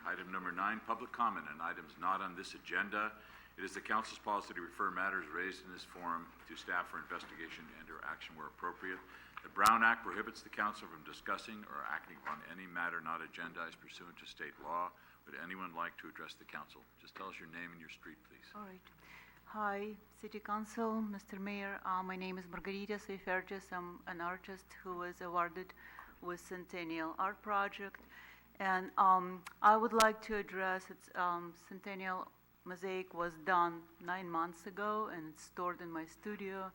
Item number 9, public comment on items not on this agenda. It is the council's policy to refer matters raised in this forum to staff for investigation and/or action where appropriate. The Brown Act prohibits the council from discussing or acting upon any matter not agendized pursuant to state law. Would anyone like to address the council? Just tell us your name and your street, please. All right. Hi, City Council, Mr. Mayor. My name is Margarita Seifertis. I'm an artist who was awarded with Centennial Art Project. And I would like to address its Centennial Mosaic was done 9 months ago, and it's stored in my studio.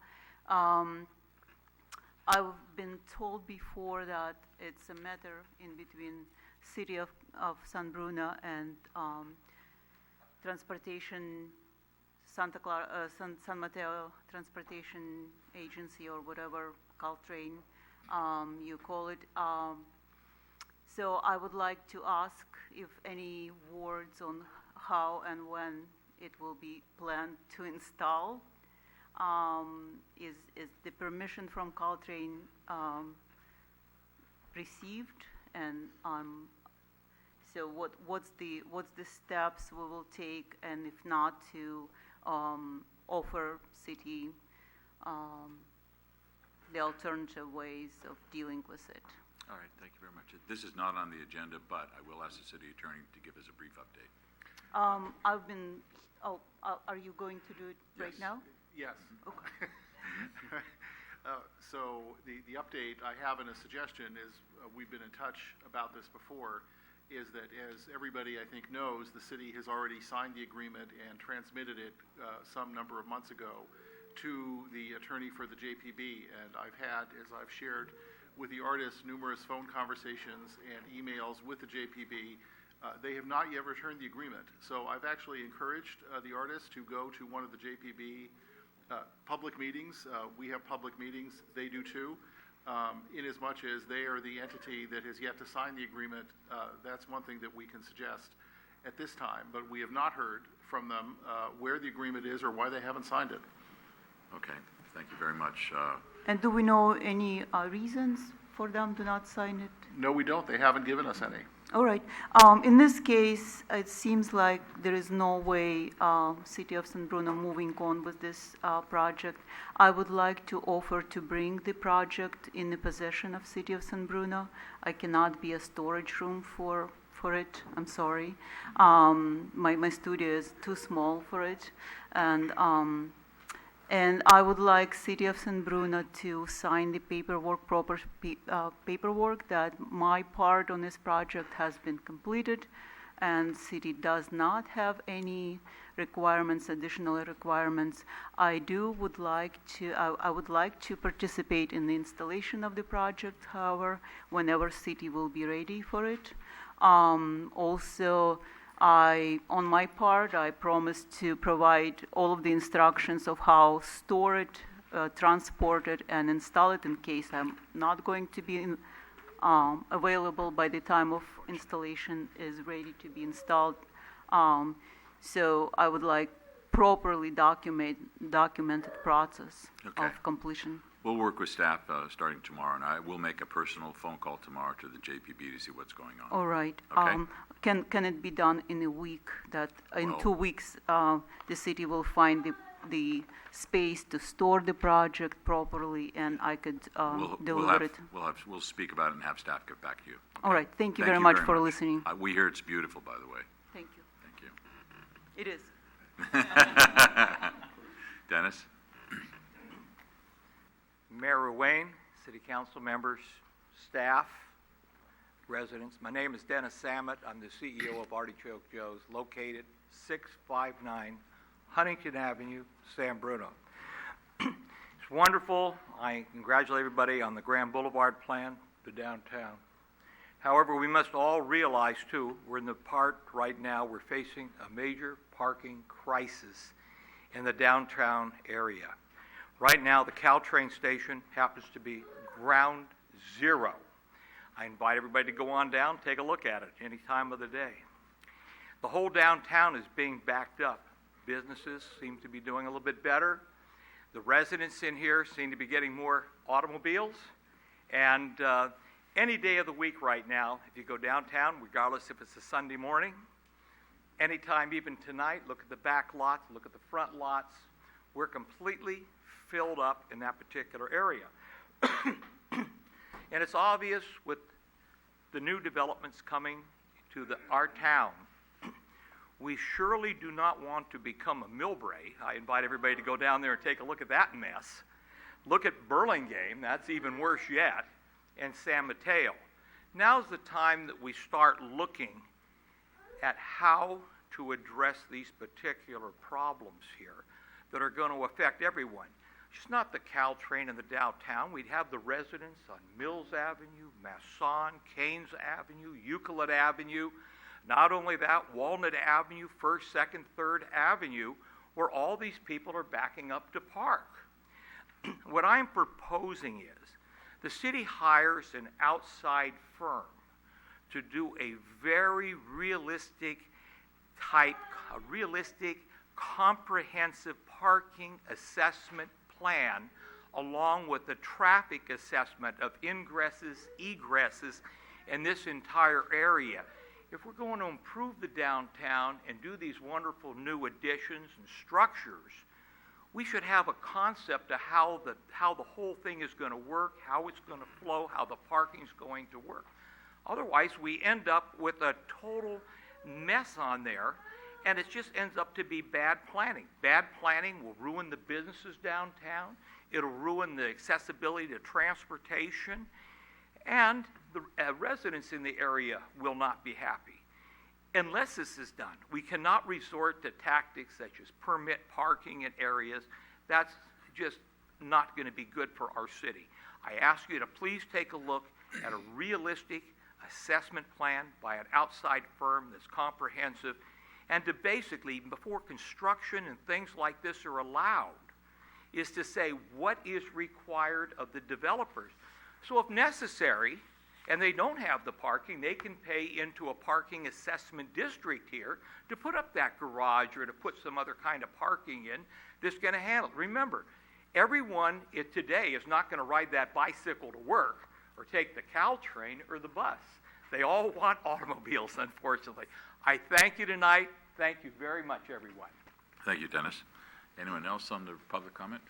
I've been told before that it's a matter in between City of San Bruno and Transportation, San Mateo Transportation Agency, or whatever, Caltrain you call it. So I would like to ask if any words on how and when it will be planned to install. Is the permission from Caltrain received? And so what's the steps we will take, and if not, to offer city the alternative ways of dealing with it. All right, thank you very much. This is not on the agenda, but I will ask the city attorney to give us a brief update. Are you going to do it right now? Yes. Okay. So the update I have and a suggestion is, we've been in touch about this before, is that as everybody I think knows, the city has already signed the agreement and transmitted it some number of months ago to the attorney for the JPB. And I've had, as I've shared with the artists, numerous phone conversations and emails with the JPB. They have not yet returned the agreement. So I've actually encouraged the artists to go to one of the JPB public meetings. We have public meetings, they do too. In as much as they are the entity that has yet to sign the agreement, that's one thing that we can suggest at this time. But we have not heard from them where the agreement is or why they haven't signed it. Okay, thank you very much. And do we know any reasons for them to not sign it? No, we don't. They haven't given us any. All right. In this case, it seems like there is no way City of San Bruno moving on with this project. I would like to offer to bring the project in the possession of City of San Bruno. I cannot be a storage room for it. I'm sorry. My studio is too small for it. And I would like City of San Bruno to sign the paperwork, proper paperwork that my part on this project has been completed, and city does not have any requirements, additional requirements. I would like to participate in the installation of the project, however, whenever city will be ready for it. Also, on my part, I promised to provide all of the instructions of how store it, transport it, and install it in case I'm not going to be available by the time of installation is ready to be installed. So I would like properly documented process of completion. We'll work with staff starting tomorrow, and I will make a personal phone call tomorrow to the JPB to see what's going on. All right. Okay. Can it be done in a week? That in 2 weeks the city will find the space to store the project properly, and I could deliver it. We'll speak about it and have staff get back to you. Okay? All right. Thank you very much for listening. We hear it's beautiful, by the way. Thank you. Thank you. It is. Dennis? Mayor Wayne, City Council members, staff, residents. My name is Dennis Samet. I'm the CEO of Artichoke Joe's, located 659 Huntington Avenue, San Bruno. It's wonderful. I congratulate everybody on the Grand Boulevard plan, the downtown. However, we must all realize, too, we're in the part right now, we're facing a major parking crisis in the downtown area. Right now, the Caltrain station happens to be ground zero. I invite everybody to go on down, take a look at it any time of the day. The whole downtown is being backed up. Businesses seem to be doing a little bit better. The residents in here seem to be getting more automobiles. And any day of the week right now, if you go downtown, regardless if it's a Sunday morning, anytime, even tonight, look at the back lots, look at the front lots. We're completely filled up in that particular area. And it's obvious with the new developments coming to our town, we surely do not want to become a Millbrae. I invite everybody to go down there and take a look at that mess. Look at Burlingame, that's even worse yet, and San Mateo. Now's the time that we start looking at how to address these particular problems here that are going to affect everyone. Just not the Caltrain in the downtown. We'd have the residents on Mills Avenue, Masson, Keynes Avenue, Euclid Avenue. Not only that, Walnut Avenue, 1st, 2nd, 3rd Avenue, where all these people are backing up to park. What I'm proposing is the city hires an outside firm to do a very realistic, comprehensive parking assessment plan along with the traffic assessment of ingresses, egresses in this entire area. If we're going to improve the downtown and do these wonderful new additions and structures, we should have a concept of how the whole thing is going to work, how it's going to flow, how the parking's going to work. Otherwise, we end up with a total mess on there, and it just ends up to be bad planning. Bad planning will ruin the businesses downtown. It'll ruin the accessibility to transportation, and the residents in the area will not be happy. Unless this is done, we cannot resort to tactics such as permit parking in areas. That's just not going to be good for our city. I ask you to please take a look at a realistic assessment plan by an outside firm that's comprehensive, and to basically, before construction and things like this are allowed, is to say what is required of the developers. So if necessary, and they don't have the parking, they can pay into a parking assessment district here to put up that garage or to put some other kind of parking in that's going to handle it. Remember, everyone today is not going to ride that bicycle to work or take the Caltrain or the bus. They all want automobiles, unfortunately. I thank you tonight. Thank you very much, everyone. Thank you, Dennis. Anyone else on the public comment?